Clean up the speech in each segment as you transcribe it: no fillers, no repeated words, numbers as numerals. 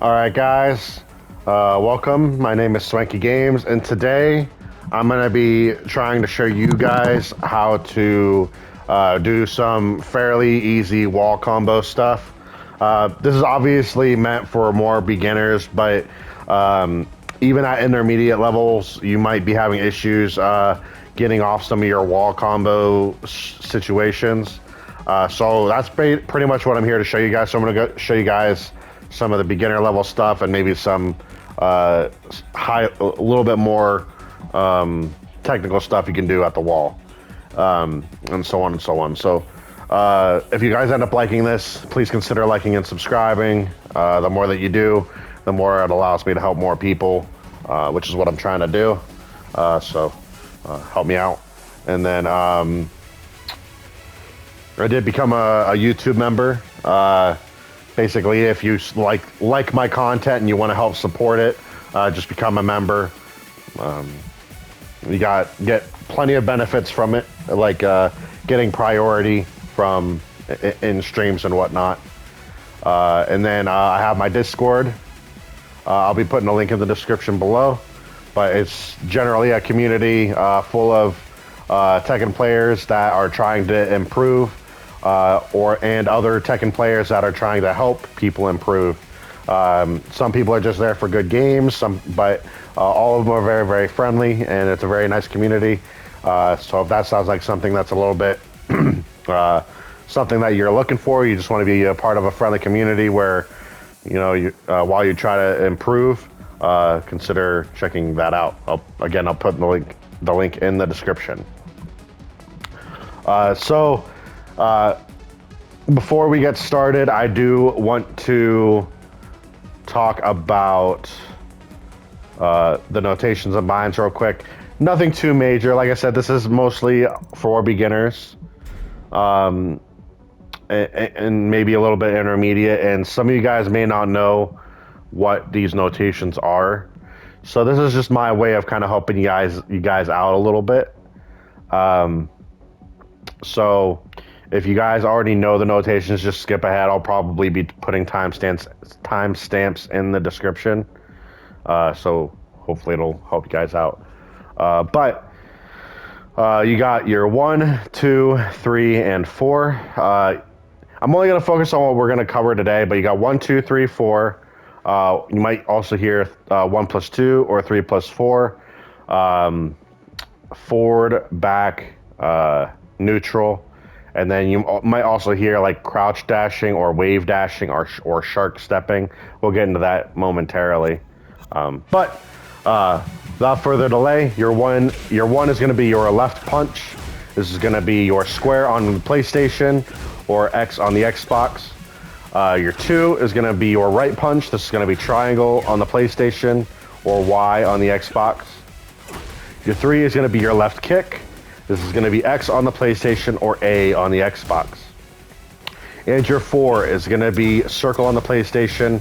All right, guys, welcome. My name is Swanky Games, and today I'm going to be trying to show you guys how to do some fairly easy wall combo stuff. This is obviously meant for more beginners, but even at intermediate levels, you might be having issues getting off some of your wall combo situations. So that's pretty much what I'm here to show you guys. So I'm going to show you guys some of the beginner level stuff and maybe some a little bit more technical stuff you can do at the wall, and so on and so on. So if you guys end up liking this, please consider liking and subscribing. The more that you do, the more it allows me to help more people, which is what I'm trying to do. So help me out. And then I did become a YouTube member. Basically, if you like my content and you want to help support it, just become a member. You get plenty of benefits from it, like getting priority from in streams and whatnot. And then I have my Discord. I'll be putting a link in the description below. But it's generally a community full of Tekken players that are trying to improve. And other Tekken players that are trying to help people improve. Some people are just there for good games, but all of them are very, very friendly, and it's a very nice community. So if that sounds like something that's a little bit something that you're looking for, you just want to be a part of a friendly community where, while you try to improve, consider checking that out. I'll put the link in the description. Before we get started, I do want to talk about the notations and binds real quick. Nothing too major. Like I said, this is mostly for beginners, and maybe a little bit intermediate. And some of you guys may not know what these notations are. So this is just my way of kind of helping you guys out a little bit. So if you guys already know the notations, just skip ahead. I'll probably be putting timestamps in the description. So hopefully it'll help you guys out. But you got your 1, 2, 3, and 4. I'm only going to focus on what we're going to cover today, but you got 1, 2, 3, 4. You might also hear 1 plus 2 or 3 plus 4. Forward, back, neutral. And then you might also hear like crouch dashing or wave dashing or shark stepping. We'll get into that momentarily. But without further delay, your one is going to be your left punch. This is going to be your square on the PlayStation or X on the Xbox. Your 2 is going to be your right punch. This is going to be triangle on the PlayStation or Y on the Xbox. Your 3 is going to be your left kick. This is going to be X on the PlayStation or A on the Xbox. And your 4 is going to be circle on the PlayStation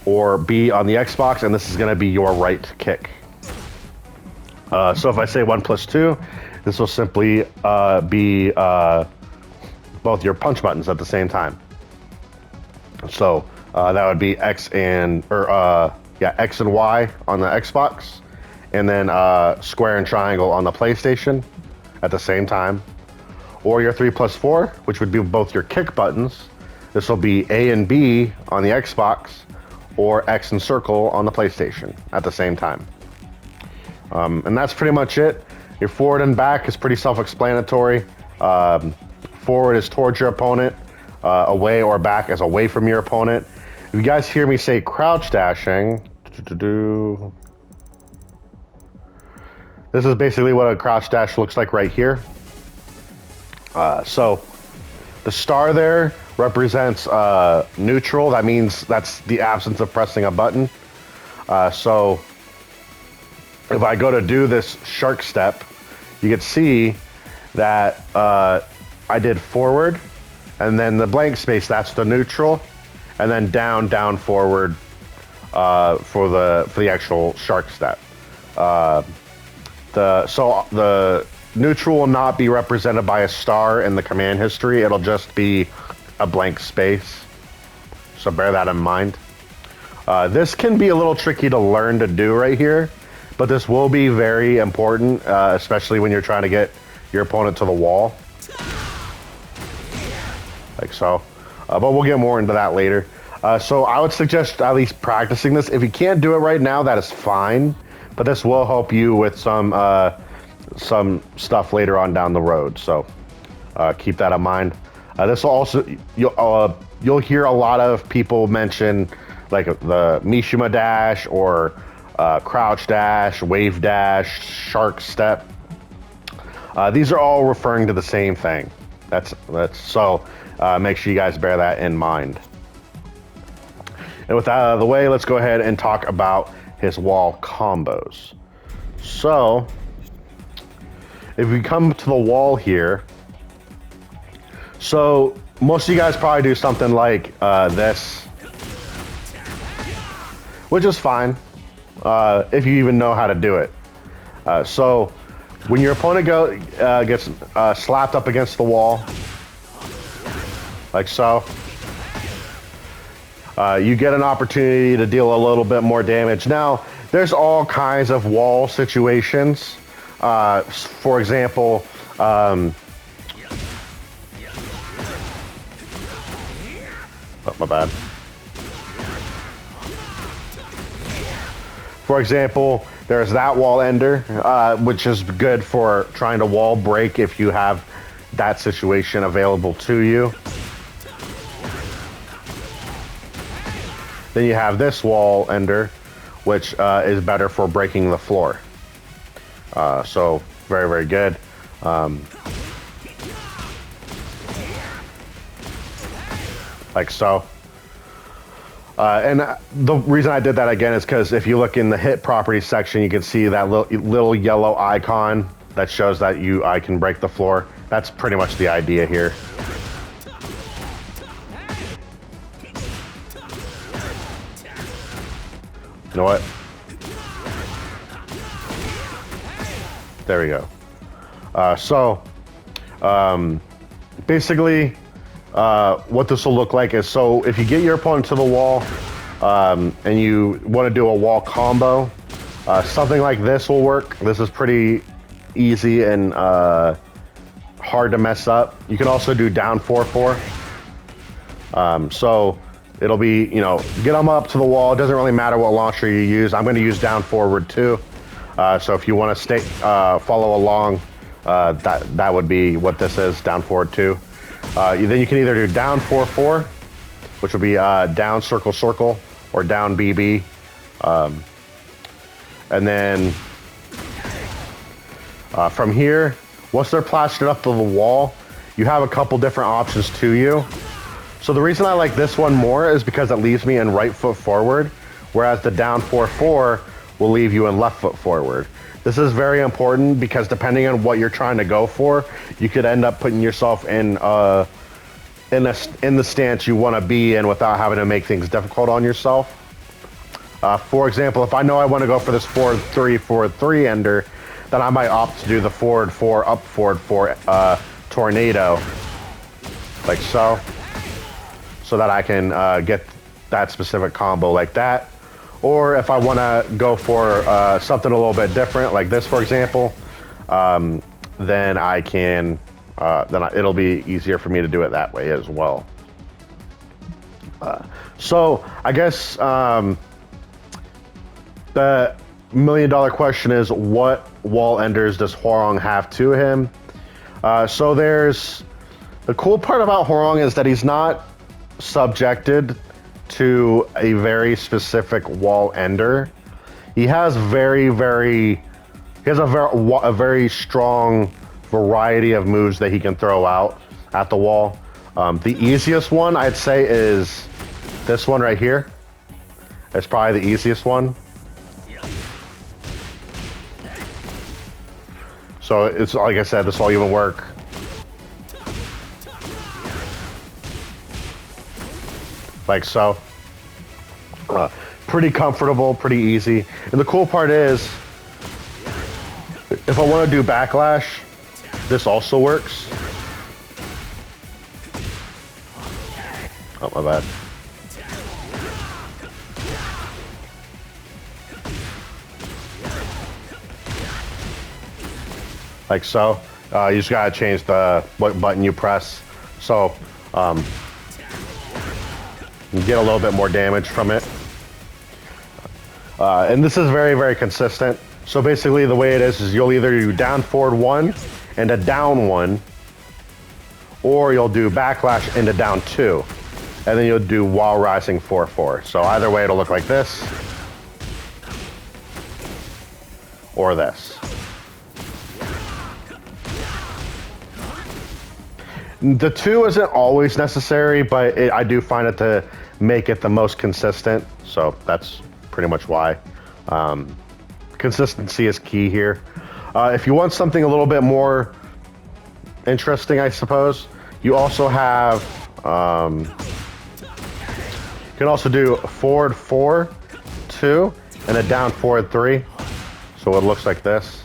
or B on the Xbox, and this is going to be your right kick. So if I say 1 plus 2, this will simply be both your punch buttons at the same time. So that would be X and Y on the Xbox, and then square and triangle on the PlayStation at the same time. Or your 3 plus 4, which would be both your kick buttons. This will be A and B on the Xbox, or X and circle on the PlayStation at the same time. And that's pretty much it. Your forward and back is pretty self-explanatory. Forward is towards your opponent, away or back is away from your opponent. If you guys hear me say crouch dashing, this is basically what a crouch dash looks like right here. So the star there represents neutral. That means that's the absence of pressing a button. So if I go to do this shark step, you can see that I did forward, and then the blank space, that's the neutral, and then down, forward for the actual shark step. The neutral will not be represented by a star in the command history. It'll just be a blank space. So bear that in mind. This can be a little tricky to learn to do right here, but this will be very important, especially when you're trying to get your opponent to the wall. Like so. But we'll get more into that later. So I would suggest at least practicing this. If you can't do it right now, that is fine. But this will help you with some stuff later on down the road. So keep that in mind. This will also, you'll hear a lot of people mention like the Mishima dash or crouch dash, wave dash, shark step. These are all referring to the same thing. That's so make sure you guys bear that in mind. And with that out of the way, let's go ahead and talk about his wall combos. So if we come to the wall here, so most of you guys probably do something like this, which is fine if you even know how to do it. So when your opponent gets slapped up against the wall, like so, you get an opportunity to deal a little bit more damage. Now, there's all kinds of wall situations. For example, oh, my bad. For example, there's that wall ender, which is good for trying to wall break if you have that situation available to you. Then you have this wall ender, which is better for breaking the floor. So very, very good. Like so. And the reason I did that again is because if you look in the hit properties section, you can see that little yellow icon that shows that I can break the floor. That's pretty much the idea here. You know what? There we go. Basically, what this will look like is, so if you get your opponent to the wall and you want to do a wall combo, something like this will work. This is pretty easy and hard to mess up. You can also do down 4-4. So it'll be, you know, get them up to the wall. It doesn't really matter what launcher you use. I'm going to use down forward too. So if you want to follow along, that would be what this is, down forward 2. Then you can either do down 4-4, which would be down circle circle, or down BB. And then from here, once they're plastered up to the wall, you have a couple different options to you. So the reason I like this one more is because it leaves me in right foot forward, whereas the down 4-4 will leave you in left foot forward. This is very important because depending on what you're trying to go for, you could end up putting yourself in the stance you want to be in without having to make things difficult on yourself. For example, if I know I want to go for this forward 3 ender, then I might opt to do the forward 4 up forward 4 tornado, like so that I can get that specific combo like that. Or if I want to go for something a little bit different, like this, for example, then I can, it'll be easier for me to do it that way as well. So I guess the million-dollar question is, what wall enders does Hwoarang have to him? So there's the cool part about Hwoarang is that he's not subjected to a very specific wall ender. He has a very strong variety of moves that he can throw out at the wall. The easiest one I'd say is this one right here. It's probably the easiest one. So it's like I said, this will even work. Like so. Pretty comfortable, pretty easy. And the cool part is, if I want to do backlash, this also works. Oh, my bad. like so. You just gotta change what button you press. So you get a little bit more damage from it. And this is very, very consistent. So basically the way it is you'll either do down forward 1 and a down 1, or you'll do backlash into down 2. And then you'll do while rising 4-4. So either way it'll look like this, or this. The 2 isn't always necessary, but I do find it to make it the most consistent. So that's pretty much why. Consistency is key here. If you want something a little bit more interesting, I suppose, you also have, you can also do forward 4, 2, and a down forward 3. So it looks like this.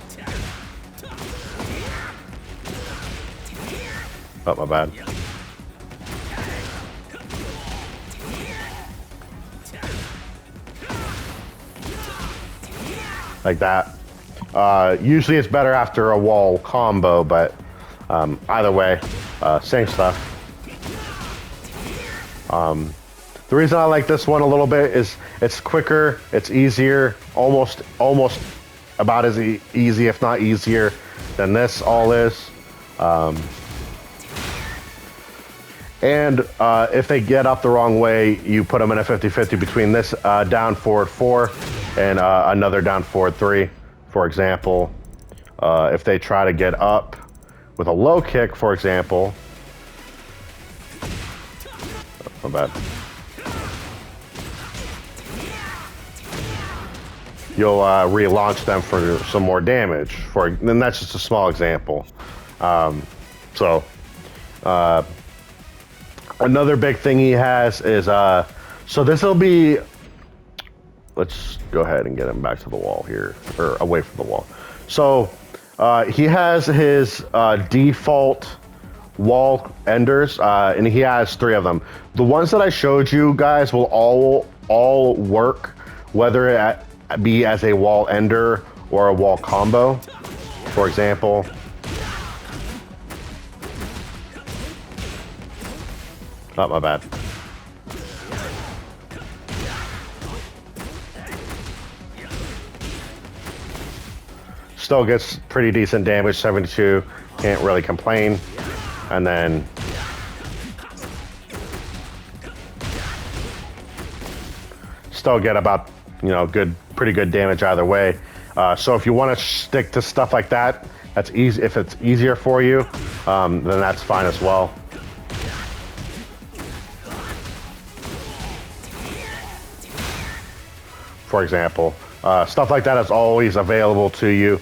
Oh, my bad. Like that. Usually it's better after a wall combo, but either way, same stuff. The reason I like this one a little bit is it's quicker, it's easier, almost about as easy, if not easier, than this all is. And if they get up the wrong way, you put them in a 50-50 between this down forward 4 and another down forward 3. For example, if they try to get up with a low kick, for example. Oh, my bad. You'll relaunch them for some more damage. And that's just a small example. Another big thing he has is, so this will be, let's go ahead and get him back to the wall here, or away from the wall. So he has his default wall enders, and he has 3 of them. The ones that I showed you guys will all work, whether it be as a wall ender or a wall combo. For example, oh, my bad. Still gets pretty decent damage, 72. Can't really complain. And then still get about, pretty good damage either way. So if you want to stick to stuff like that, that's easy. If it's easier for you, then that's fine as well. For example, stuff like that is always available to you.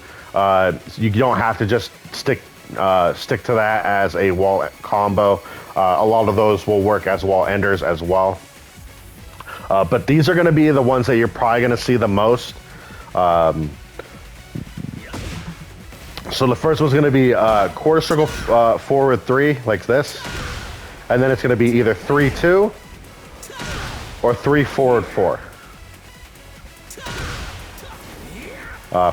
You don't have to just stick to that as a wall combo. A lot of those will work as wall enders as well. But these are going to be the ones that you're probably going to see the most. So the first one's going to be quarter circle forward 3, like this. And then it's going to be either 3-2 or 3 forward 4.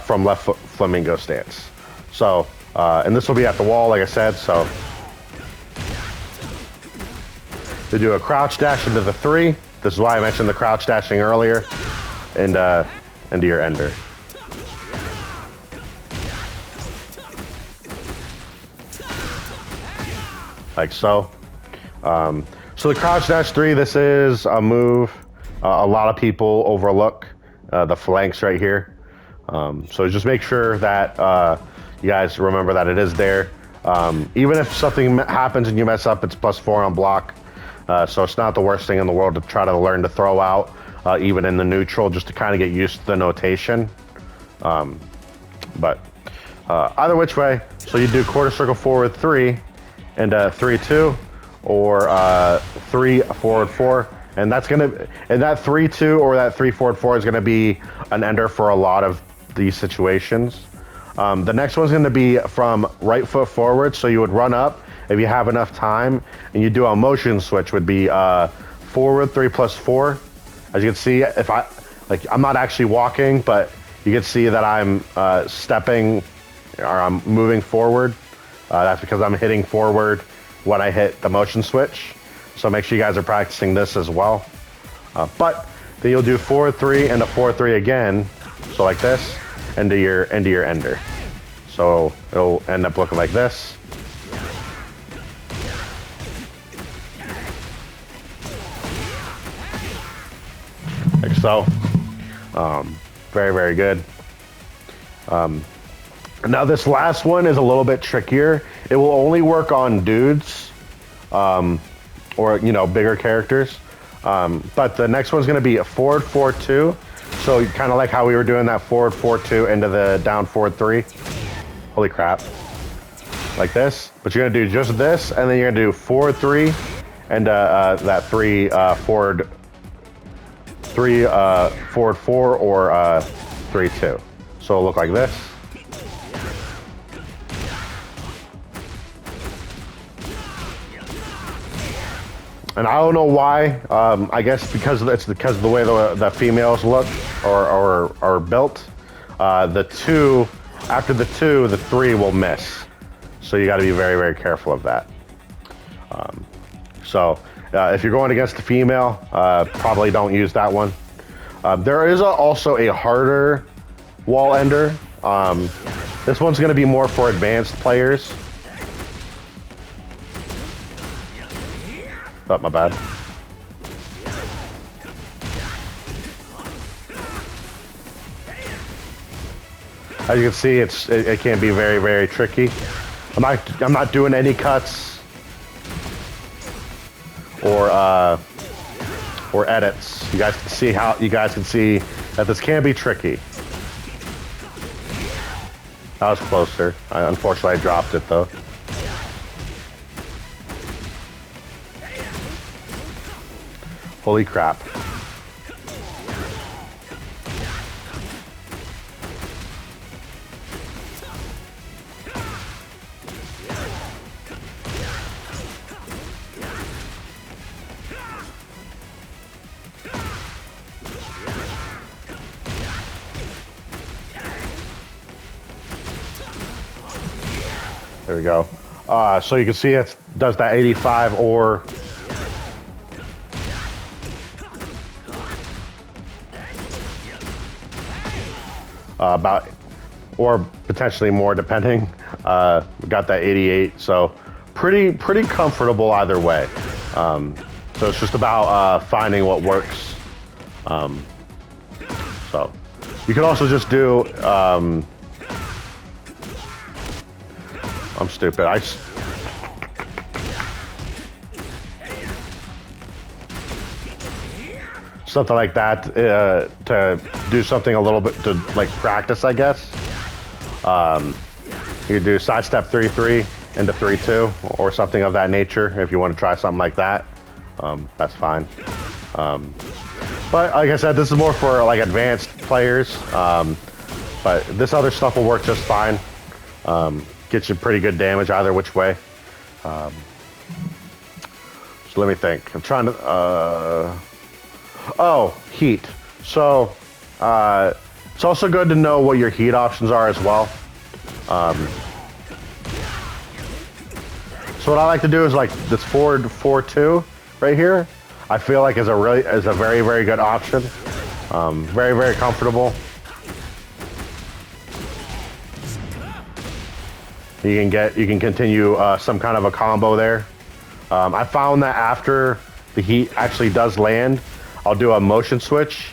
From left foot flamingo stance. So, and this will be at the wall, like I said, so. They do a crouch dash into the 3. This is why I mentioned the crouch dashing earlier. And into your ender. Like so. So the crouch dash 3, this is a move a lot of people overlook. The flanks right here. So just make sure that you guys remember that it is there. Even if something happens and you mess up, it's +4 on block. So it's not the worst thing in the world to try to learn to throw out, even in the neutral, just to kind of get used to the notation. But either which way, so you do quarter circle forward 3 and 3-2, or 3 forward 4. And that's gonna, and that 3-2 or that 3 forward 4 is gonna be an ender for a lot of these situations. The next one's gonna be from right foot forward, so you would run up if you have enough time, and you do a motion switch, would be forward 3 + 4. As you can see, if I'm not actually walking, but you can see that I'm stepping or I'm moving forward. That's because I'm hitting forward when I hit the motion switch. So make sure you guys are practicing this as well. But then you'll do forward 3 and a forward 3 again. So like this, into your ender. So it'll end up looking like this. Like so. Very, very good. Now this last one is a little bit trickier. It will only work on dudes, or bigger characters. But the next one's going to be a forward 4-2. So kind of like how we were doing that forward 4-2 into the down forward 3. Holy crap! Like this. But you're going to do just this, and then you're going to do forward 3 and that 3 forward 4 or 3-2. So it'll look like this. And I don't know why. I guess because of the way the females look or are built. The 2, after the 2, the 3 will miss. So you got to be very, very careful of that. If you're going against the female, probably don't use that one. There is also a harder wall ender. This one's going to be more for advanced players. Oh, my bad. As you can see, it can be very, very tricky. I'm not doing any cuts or edits. You guys can see that this can be tricky. That was closer. Unfortunately, I dropped it though. Holy crap. There we go. So you can see it does that 85 or about, or potentially more depending. We got that 88, so pretty comfortable either way. So it's just about finding what works. So you can also just do. I'm stupid. Something like that to do something a little bit to like practice, I guess. You do sidestep 3-3 into 3-2 or something of that nature if you want to try something like that. That's fine. But like I said, this is more for like advanced players. But this other stuff will work just fine. Gets you pretty good damage either which way. So let me think. I'm trying to. Oh, heat. So it's also good to know what your heat options are as well. So what I like to do is like this forward 4-2 right here. I feel like is a very, very good option. Very, very comfortable. You can continue some kind of a combo there. I found that after the heat actually does land, I'll do a motion switch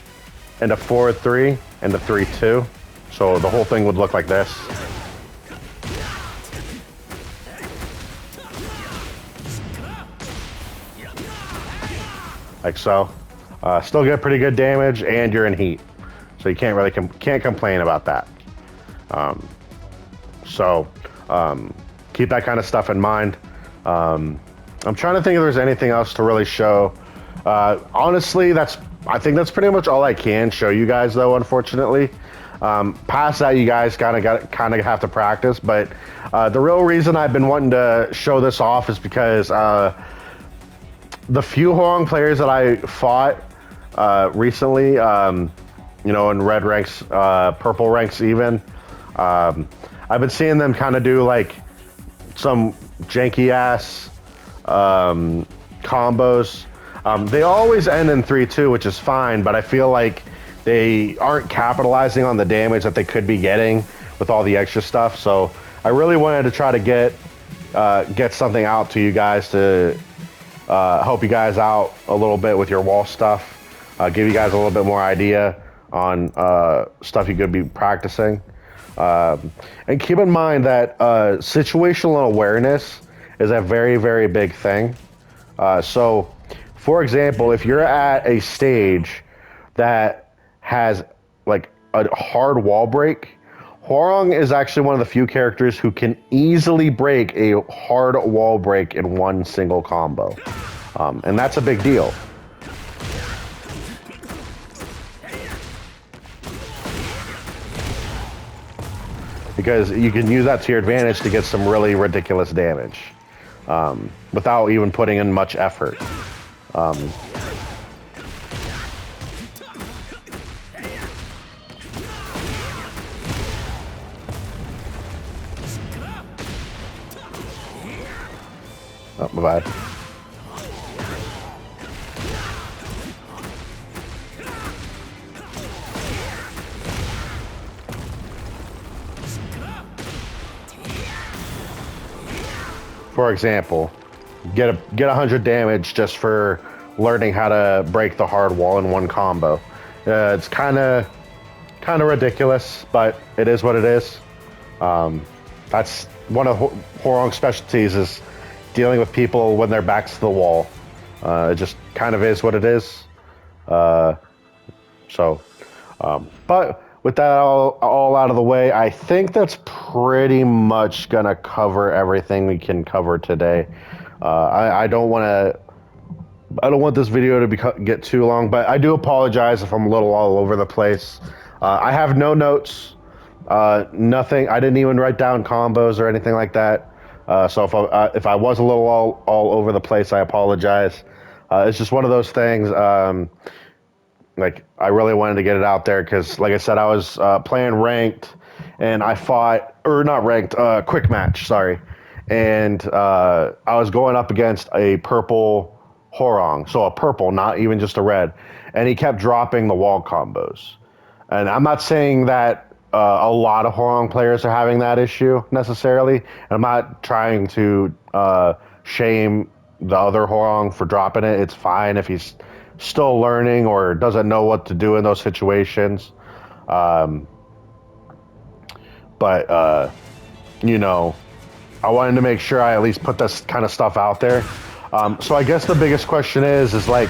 and a forward 3 and a 3-2. So the whole thing would look like this. Like so. Still get pretty good damage and you're in heat. So you can't really can't complain about that. Keep that kind of stuff in mind. I'm trying to think if there's anything else to really show. Honestly, I think that's pretty much all I can show you guys, though. Unfortunately, past that, you guys kind of have to practice. But the real reason I've been wanting to show this off is because the few Hwoarang players that I fought recently, in red ranks, purple ranks even. I've been seeing them kind of do like some janky ass combos. They always end in 3-2, which is fine, but I feel like they aren't capitalizing on the damage that they could be getting with all the extra stuff. So I really wanted to try to get something out to you guys to help you guys out a little bit with your wall stuff, give you guys a little bit more idea on stuff you could be practicing. And keep in mind that situational awareness is a very, very big thing. So, for example, if you're at a stage that has like a hard wall break, Hwoarang is actually one of the few characters who can easily break a hard wall break in one single combo. And that's a big deal. Because you can use that to your advantage to get some really ridiculous damage without even putting in much effort. Oh, my bad. For example, get 100 damage just for learning how to break the hard wall in one combo. It's kind of ridiculous, but it is what it is. That's one of Hwoarang's specialties, is dealing with people when their backs to the wall. It just kind of is what it is. But with that all out of the way, I think that's pretty much gonna cover everything we can cover today. I don't want this video to get too long, but I do apologize if I'm a little all over the place. I have no notes, nothing. I didn't even write down combos or anything like that. So if I was a little all over the place, I apologize. It's just one of those things. Like, I really wanted to get it out there because, like I said, I was playing ranked, and I fought, or not ranked, quick match, sorry. And I was going up against a purple Hwoarang, so a purple, not even just a red. And he kept dropping the wall combos. And I'm not saying that a lot of Hwoarang players are having that issue necessarily. And I'm not trying to shame the other Hwoarang for dropping it. It's fine if he's still learning or doesn't know what to do in those situations. You know, I wanted to make sure I at least put this kind of stuff out there. So I guess the biggest question is like,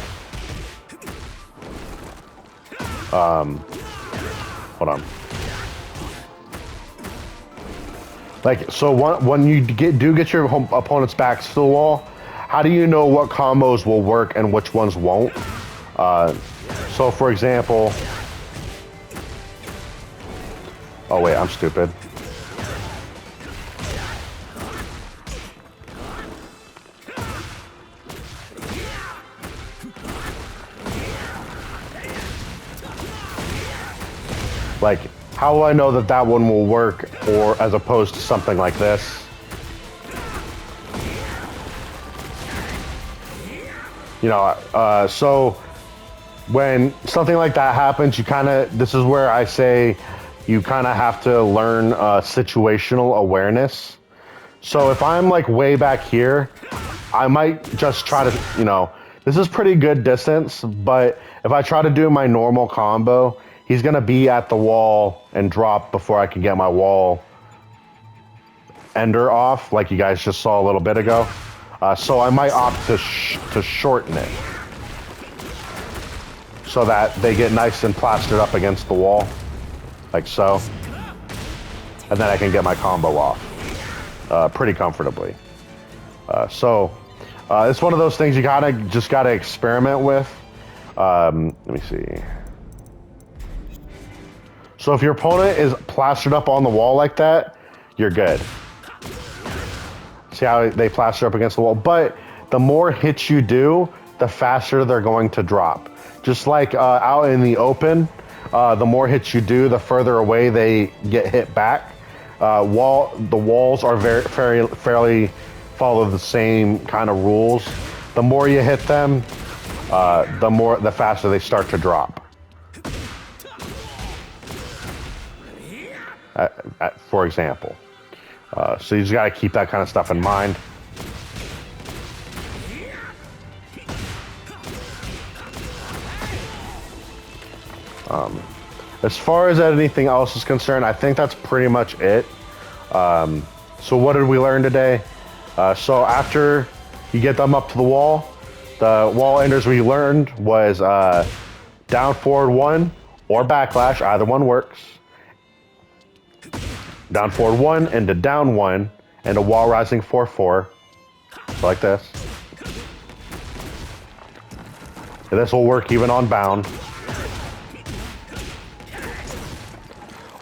hold on. Like, so when you do get your opponent's backs to the wall, how do you know what combos will work and which ones won't? So for example, oh wait, I'm stupid. Like, how will I know that that one will work, or as opposed to something like this? You know, so when something like that happens, you kind of, this is where I say you kind of have to learn situational awareness. So if I'm like way back here, I might just try to, you know, this is pretty good distance, but if I try to do my normal combo, he's going to be at the wall and drop before I can get my wall ender off, like you guys just saw a little bit ago. So I might opt to shorten it so that they get nice and plastered up against the wall, like so. And then I can get my combo off pretty comfortably. It's one of those things you just gotta experiment with. Let me see. So if your opponent is plastered up on the wall like that, you're good. See how they plaster up against the wall? But the more hits you do, the faster they're going to drop. Just like out in the open, the more hits you do, the further away they get hit back. The walls are fairly follow the same kind of rules. The more you hit them, the faster they start to drop. For example. So you just got to keep that kind of stuff in mind. As far as anything else is concerned, I think that's pretty much it. So what did we learn today? So after you get them up to the wall enders we learned was down forward 1 or backlash, either one works. Down forward 1 into down 1 and a wall rising 4-4, so like this. And this will work even on bound.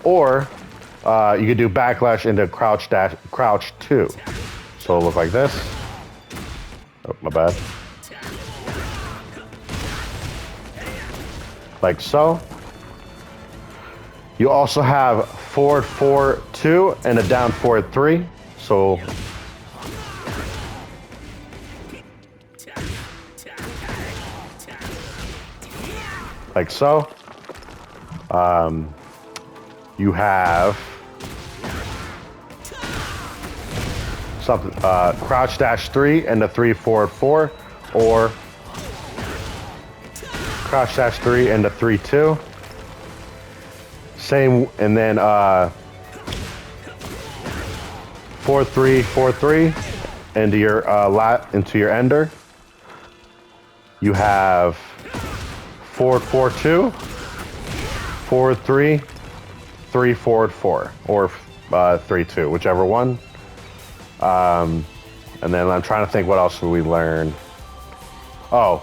Or you could do backlash into crouch 2. So it'll look like this. Oh, my bad. Like so. You also have forward 4-2 and a down forward 3. So like so. You have something crouch dash 3 and a 3 forward 4, or crouch dash 3 and a 3-2. Same, and then 4-3 4-3 into your ender. You have forward 4-2, forward 3, 3 forward 4, or 3-2, whichever one. And then I'm trying to think what else we learned. Oh.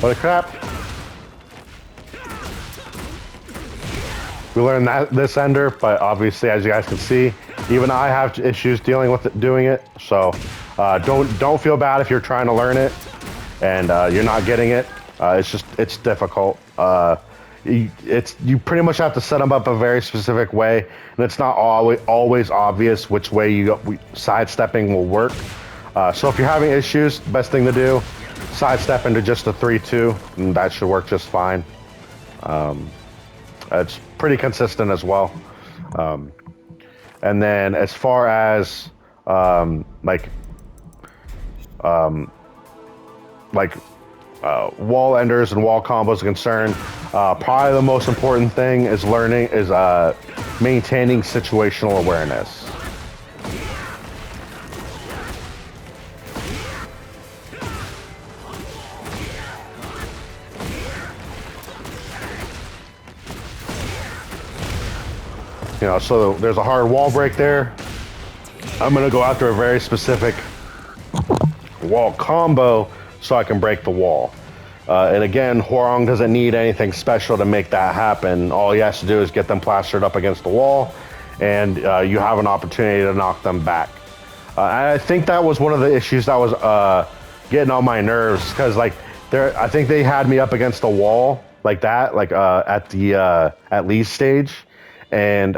What a crap. We learned this ender, but obviously, as you guys can see, even I have issues dealing with doing it. So don't feel bad if you're trying to learn it and you're not getting it. It's difficult. You pretty much have to set them up a very specific way, and it's not always obvious which way sidestepping will work. So if you're having issues, the best thing to do, sidestep into just a 3-2, and that should work just fine. It's pretty consistent as well. And then as far as wall enders and wall combos are concerned, probably the most important thing is maintaining situational awareness. You know, so there's a hard wall break there. I'm gonna go after a very specific wall combo so I can break the wall. And again, Hwoarang doesn't need anything special to make that happen. All he has to do is get them plastered up against the wall, and you have an opportunity to knock them back. I think that was one of the issues that was getting on my nerves, because I think they had me up against the wall like that, at the lead stage. And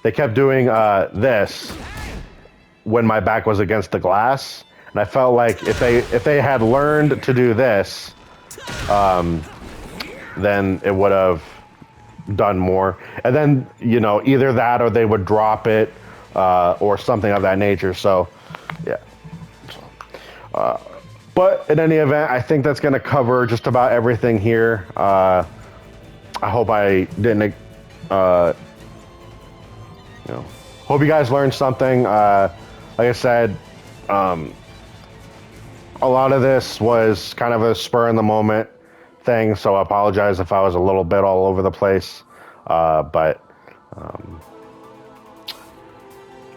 they kept doing this when my back was against the glass, and I felt like if they had learned to do this, then it would have done more. And then, you know, either that or they would drop it or something of that nature. So yeah. But in any event, I think that's going to cover just about everything here. I hope I didn't. Hope you guys learned something. Like I said, a lot of this was kind of a spur in the moment thing, so I apologize if I was a little bit all over the place. But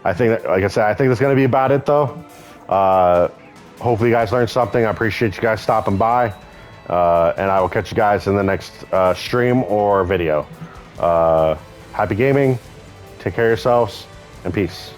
I think, like I said, I think that's going to be about it, though. Hopefully you guys learned something. I appreciate you guys stopping by. And I will catch you guys in the next stream or video. Happy gaming. Take care of yourselves. and peace.